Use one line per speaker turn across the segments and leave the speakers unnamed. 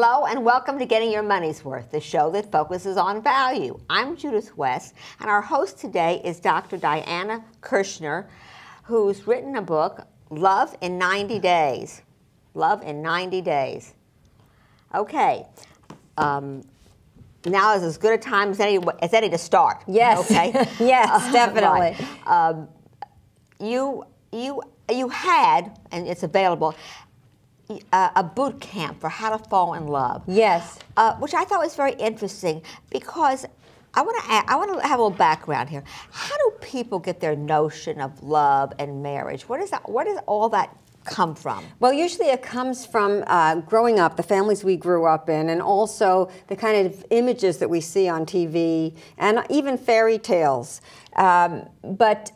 Hello and welcome to Getting Your Money's Worth, the show that focuses on value. I'm Judith West, and our host today is Dr. Diane Kirschner, who's written a book, Love in 90 Days. Love in 90 Days. Okay. Now is as good a time as any to start.
Yes.
Okay.
Yes, definitely.
Right. You had, and it's available, a boot camp for how to fall in love.
Yes.
Which I thought was very interesting because I want to have a little background here. How do people get their notion of love and marriage? Where does all that come from?
Well, usually it comes from growing up, the families we grew up in, and also the kind of images that we see on TV, and even fairy tales. But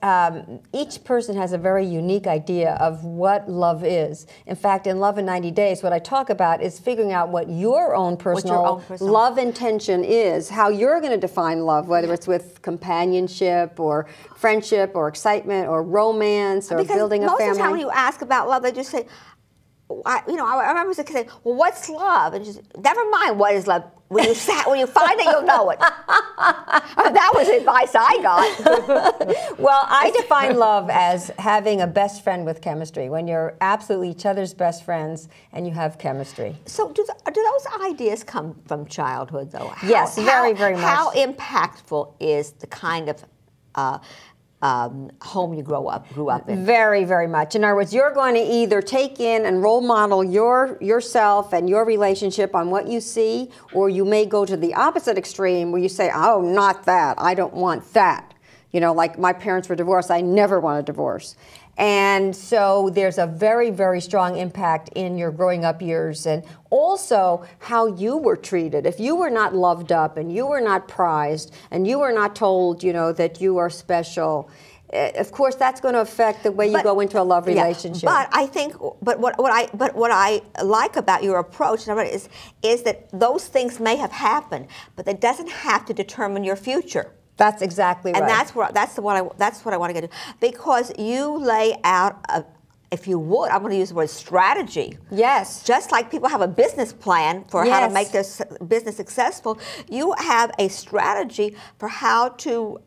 each person has a very unique idea of what love is. In fact, in Love in 90 Days, what I talk about is figuring out what your own personal love intention is, how you're going to define love, whether it's with companionship or friendship or excitement or romance or building a family.
Most of the time when you ask about love, they just say, I remember saying, well, what's love? And just, never mind what is love. When you find it, you'll know it. That was advice I got.
Well, I define love as having a best friend with chemistry, when you're absolutely each other's best friends and you have chemistry.
So do those ideas come from childhood, though?
Yes, very, very much.
How impactful is the kind of home you grew up in?
Very, very much. In other words, you're going to either take in and role model yourself and your relationship on what you see, or you may go to the opposite extreme where you say, oh, not that. I don't want that. You know, like my parents were divorced. I never want a divorce. And so there's a very, very strong impact in your growing up years, and also how you were treated. If you were not loved up and you were not prized and you were not told, you know, that you are special, of course that's going to affect the way you go into a love relationship.
But I think, what I like about your approach is that those things may have happened, but that doesn't have to determine your future.
That's exactly right.
And that's what I want to get to, because you lay out if you would, I'm going to use the word strategy.
Yes.
Just like people have a business plan for how to make their business successful, you have a strategy for how to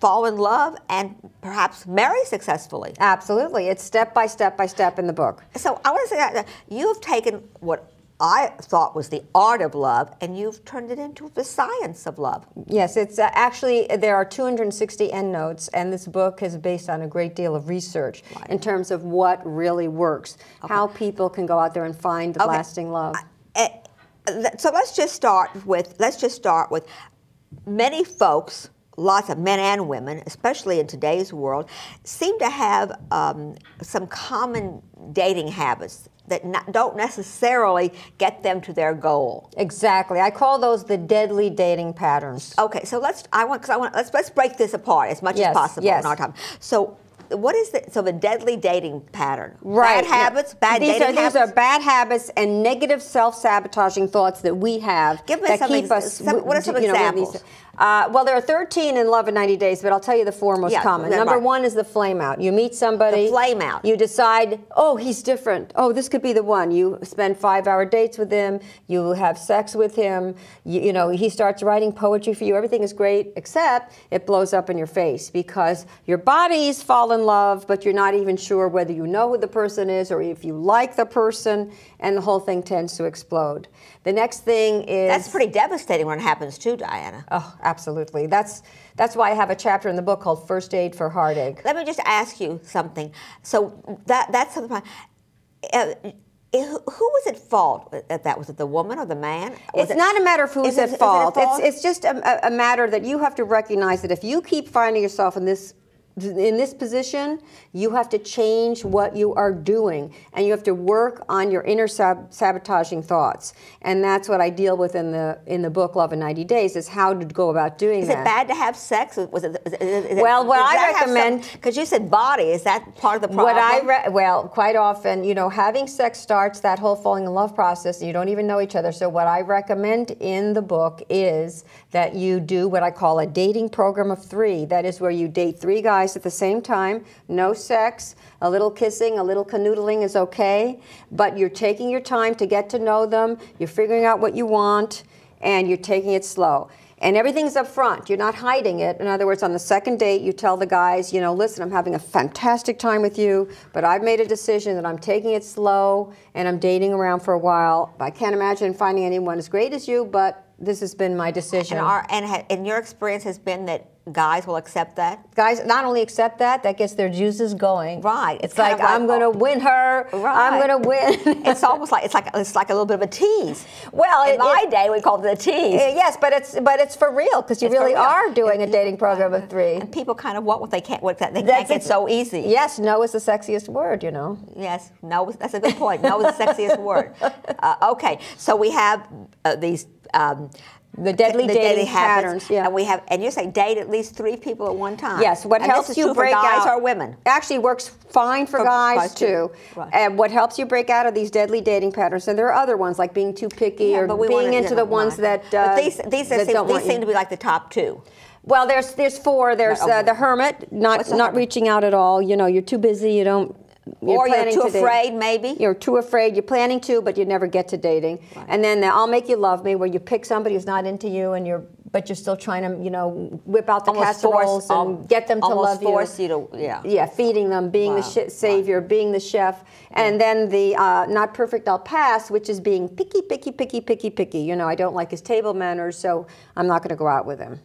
fall in love and perhaps marry successfully.
Absolutely. It's step by step by step in the book.
So I want to say that you've taken what I thought was the art of love, and you've turned it into the science of love.
Yes, it's actually, there are 260 endnotes, and this book is based on a great deal of research in terms of what really works, how people can go out there and find lasting love.
So let's just start with many folks, lots of men and women, especially in today's world, seem to have some common dating habits that don't necessarily get them to their goal.
Exactly. I call those the deadly dating patterns.
Okay, so let's break this apart as much as possible in our time. So what is the deadly dating pattern?
Right.
Bad habits, bad dating habits?
These are bad habits and negative self-sabotaging thoughts that we have.
Give me what are some examples?
Well, there are 13 in Love in 90 Days, but I'll tell you the four most common. Number one is the flame out. You meet somebody.
The flame out.
You decide, oh, he's different. Oh, this could be the one. You spend 5-hour dates with him. You have sex with him. You know, he starts writing poetry for you. Everything is great, except it blows up in your face because your body's fall in love, but you're not even sure whether you know who the person is or if you like the person, and the whole thing tends to explode. The next thing is...
That's pretty devastating when it happens too, Diana.
Oh, absolutely. That's why I have a chapter in the book called First Aid for Heartache.
Let me just ask you something. So that's something... who was at fault at that? Was it the woman or the man?
It's not a matter of who's at fault. It's just a matter that you have to recognize that if you keep finding yourself in this position, you have to change what you are doing, and you have to work on your inner sabotaging thoughts. And that's what I deal with in the book Love in 90 Days, is how to go about doing that.
Is it bad to have sex?
Well, what I recommend,
because you said body, is that part of the problem?
Well, quite often, you know, having sex starts that whole falling in love process, and you don't even know each other. So what I recommend in the book is that you do what I call a dating program of 3. That is where you date 3 guys guys at the same time. No sex, a little kissing, a little canoodling is okay, but you're taking your time to get to know them, you're figuring out what you want, and you're taking it slow. And everything's up front. You're not hiding it. In other words, on the second date, you tell the guys, you know, listen, I'm having a fantastic time with you, but I've made a decision that I'm taking it slow and I'm dating around for a while. I can't imagine finding anyone as great as you, but this has been my decision.
And your experience has been that guys will accept that?
Guys not only accept that, that gets their juices going.
Right.
It's like I'm going to win her. Right. I'm going to win.
It's almost like it's like a little bit of a tease.
Well,
in my day we called it a tease.
Yes, but it's for real because you really are doing a dating program of 3.
And people kind of want what they can't. They can't get so easy.
Yes, no is the sexiest word. You know.
Yes, no. That's a good point. No is the sexiest word. Okay, so we have these.
The deadly dating patterns, yeah.
And you say date at least 3 people at one time.
Yes, what helps you break out.
For guys or women?
Actually works fine for guys too.
Right.
And what helps you break out of these deadly dating patterns, and there are other ones like being too picky or being into the ones that
these seem to be like the top 2.
Well, there's 4. There's the hermit, not reaching out at all. You know, you're too busy. You don't.
Or you're too afraid, maybe.
You're too afraid. You're planning to, but you never get to dating. Right. And then the I'll make you love me, where you pick somebody who's not into you, but you're still trying to, you know, whip out the casseroles and get them to love you.
Almost force you to,
yeah, feeding them, being the savior, being the chef. And then the not perfect, I'll pass, which is being picky, picky, picky, picky, picky. You know, I don't like his table manners, so I'm not going to go out with him.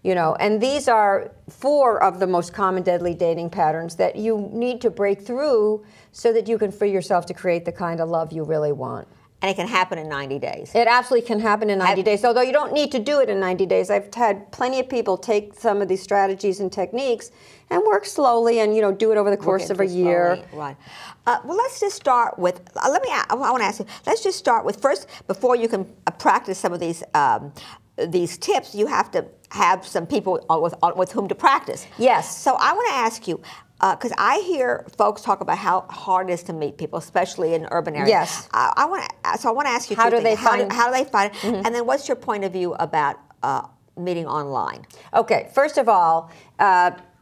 You know, and these are 4 of the most common deadly dating patterns that you need to break through so that you can free yourself to create the kind of love you really want.
And it can happen in 90 days.
It absolutely can happen in 90 days, although you don't need to do it in 90 days. I've had plenty of people take some of these strategies and techniques and work slowly and, you know, do it over the course of a year.
Right. Well, let's just start with, I want to ask you, let's just start with first, before you can practice some of these tips, you have to have some people with whom to practice.
Yes.
So I want to ask you, because I hear folks talk about how hard it is to meet people, especially in urban areas.
Yes.
I want to ask you,
how do they find it?
Mm-hmm. And then what's your point of view about meeting online?
Okay. First of all,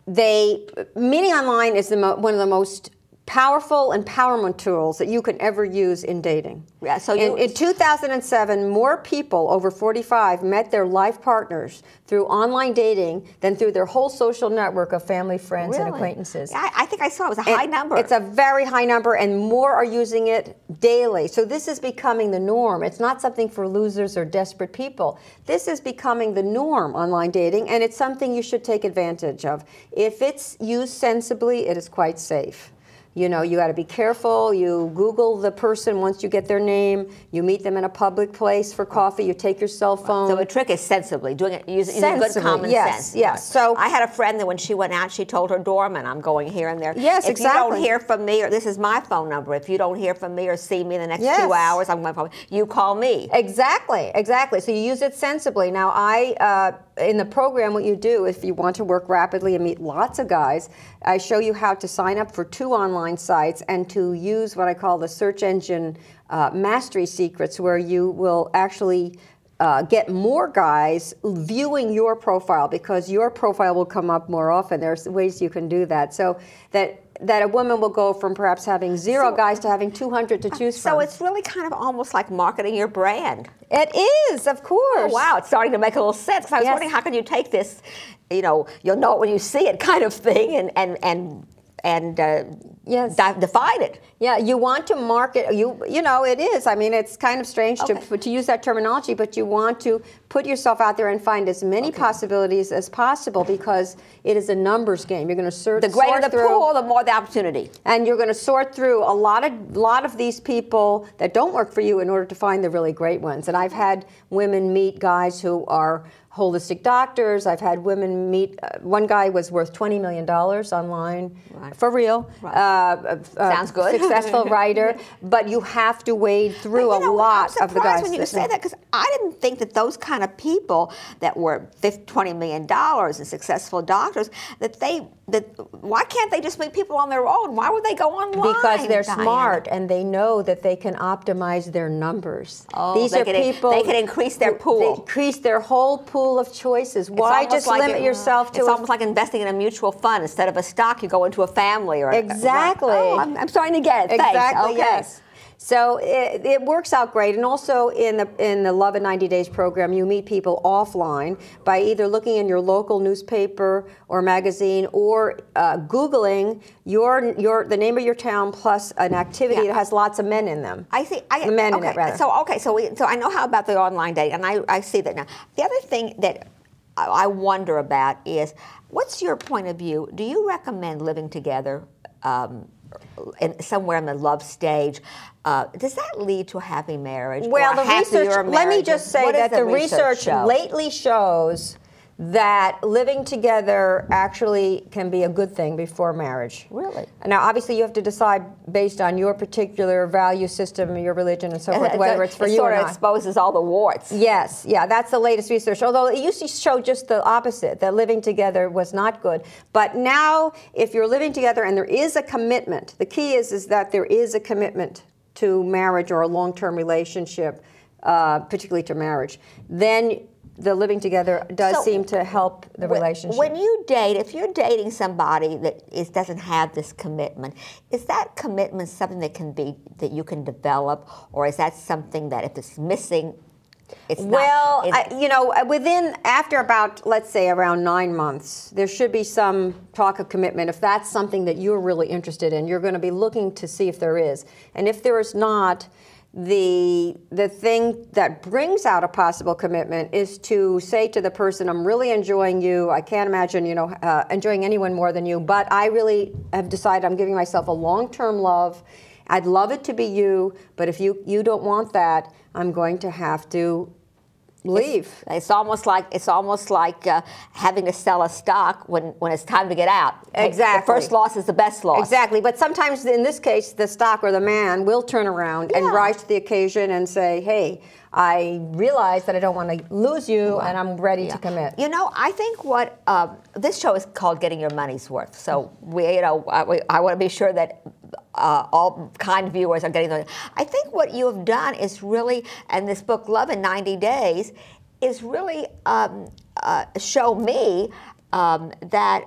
meeting online is one of the most powerful empowerment tools that you can ever use in dating.
Yeah, so
in 2007, more people over 45 met their life partners through online dating than through their whole social network of family, friends, and acquaintances.
Yeah, I think I saw it was a high number.
It's a very high number, and more are using it daily. So this is becoming the norm. It's not something for losers or desperate people. This is becoming the norm, online dating, and it's something you should take advantage of. If it's used sensibly, it is quite safe. You know, you got to be careful. You Google the person once you get their name. You meet them in a public place for coffee. You take your cell phone.
So the trick is sensibly, doing it using good common sense.
Yes. So
I had a friend that when she went out, she told her doorman, "I'm going here and there."
Yes,
if you don't hear from me, or this is my phone number. If you don't hear from me or see me in the next 2 hours, I'm going to you call me.
Exactly. So you use it sensibly. Now, in the program, what you do, if you want to work rapidly and meet lots of guys, I show you how to sign up for 2 online sites and to use what I call the search engine mastery secrets, where you will actually get more guys viewing your profile, because your profile will come up more often. There's ways you can do that. So that a woman will go from perhaps having 0 guys to having 200 to choose from.
So it's really kind of almost like marketing your brand.
It is, of course.
Oh, wow, it's starting to make a little sense. 'Cause I was wondering, how can you take this, you know, you'll know it when you see it kind of thing, and define it.
Yeah, you want to market, you know, it is. I mean, it's kind of strange to use that terminology, but you want to put yourself out there and find as many possibilities as possible, because it is a numbers game. You're going to sort through.
The greater the pool, the more the opportunity.
And you're going to sort through a lot of these people that don't work for you in order to find the really great ones. And I've had women meet guys who are holistic doctors. I've had women meet, one guy was worth $20 million online, for real.
Right. Sounds good.
Successful writer, but you have to wade through a lot of the guys.
I'm surprised when you say that, because I didn't think that those kind of people that were $20 million and successful doctors, why can't they just meet people on their own? Why would they go online?
Because they're
Diana?
smart and they know that they can optimize their numbers.
Oh,
These are people.
They can increase their pool.
They increase their whole pool of choices. Why just limit yourself to?
It's almost like investing in a mutual fund. Instead of a stock, you go into a family. Or
exactly.
I'm starting to get it. Thanks.
Exactly.
Okay.
Yes. So it works out great, and also in the Love in 90 Days program, you meet people offline by either looking in your local newspaper or magazine, or Googling the name of your town plus an activity that has lots of men in them.
I see.
Men in it, rather.
So I know how about the online dating, and I see that now. The other thing that I wonder about is, what's your point of view? Do you recommend living together? Somewhere in the love stage, does that lead to a happy marriage?
Well, the research, let me just say that the research lately shows that living together actually can be a good thing before marriage.
Really?
Now, obviously, you have to decide based on your particular value system, your religion, and so forth, whether it's for you or not.
It sort of exposes all the warts.
Yes, yeah, that's the latest research. Although it used to show just the opposite, that living together was not good. But now, if you're living together and there is a commitment, the key is that there is a commitment to marriage or a long-term relationship, particularly to marriage, then the living together does seem to help the relationship.
When you date, if you're dating somebody that doesn't have this commitment, is that commitment something that you can develop, or is that something that if it's missing, it's not?
Well, after about, let's say, around 9 months, there should be some talk of commitment. If that's something that you're really interested in, you're going to be looking to see if there is. And if there is not, the thing that brings out a possible commitment is to say to the person, I'm really enjoying you. I can't imagine, enjoying anyone more than you, but I really have decided I'm giving myself a long-term love. I'd love it to be you, but if you don't want that, I'm going to have to leave.
It's almost like having to sell a stock when it's time to get out.
Exactly.
The first loss is the best loss.
Exactly. But sometimes in this case, the stock or the man will turn around and rise to the occasion and say, hey, I realize that I don't want to lose you, and I'm ready to commit.
I think what this show is called Getting Your Money's Worth. So I want to be sure that all kind viewers are getting those. I think what you have done is really, and this book, Love in 90 Days, is really show me that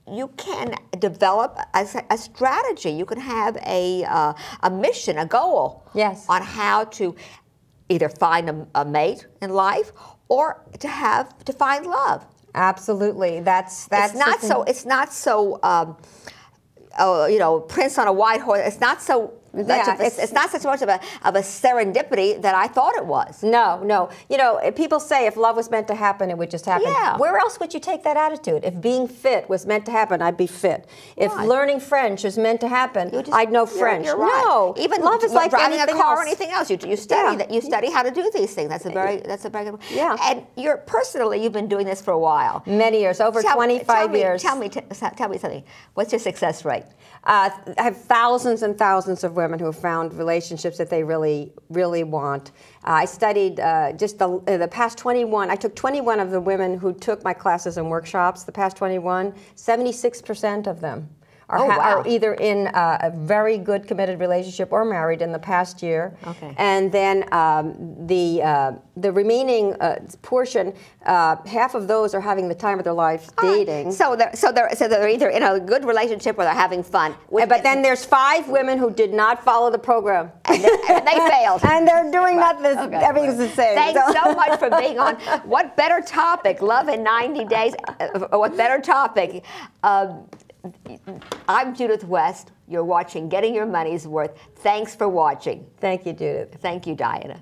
you can develop a strategy. You can have a mission, a goal, on how to either find a mate in life or to find love.
Absolutely, that's
it's not so Prince on a white horse. It's not so. It's not such much of a serendipity that I thought it was.
No. People say if love was meant to happen, it would just happen.
Yeah.
Where else would you take that attitude? If being fit was meant to happen, I'd be fit. If learning French was meant to happen, I'd know French.
You're right.
No,
even
love is like
driving a car
else.
or anything else. You study that. You study how to do these things. That's a very good.
Yeah.
And you've been doing this for a while.
Many years, over 25 years.
Tell me something. What's your success rate?
I have thousands and thousands of women who have found relationships that they really, really want. I studied just the past 21. I took 21 of the women who took my classes and workshops. The past 21, 76% of them are either in a very good committed relationship or married in the past year.
Okay.
And then the remaining portion, half of those are having the time of their lives dating.
So they're either in a good relationship or they're having fun.
But then there's 5 women who did not follow the program.
And they failed.
And they're doing nothing. Everything's the same.
Thanks so much for being on. What better topic? Love in 90 Days. What better topic? I'm Judith West. You're watching Getting Your Money's Worth. Thanks for watching.
Thank you, Judith.
Thank you, Diana.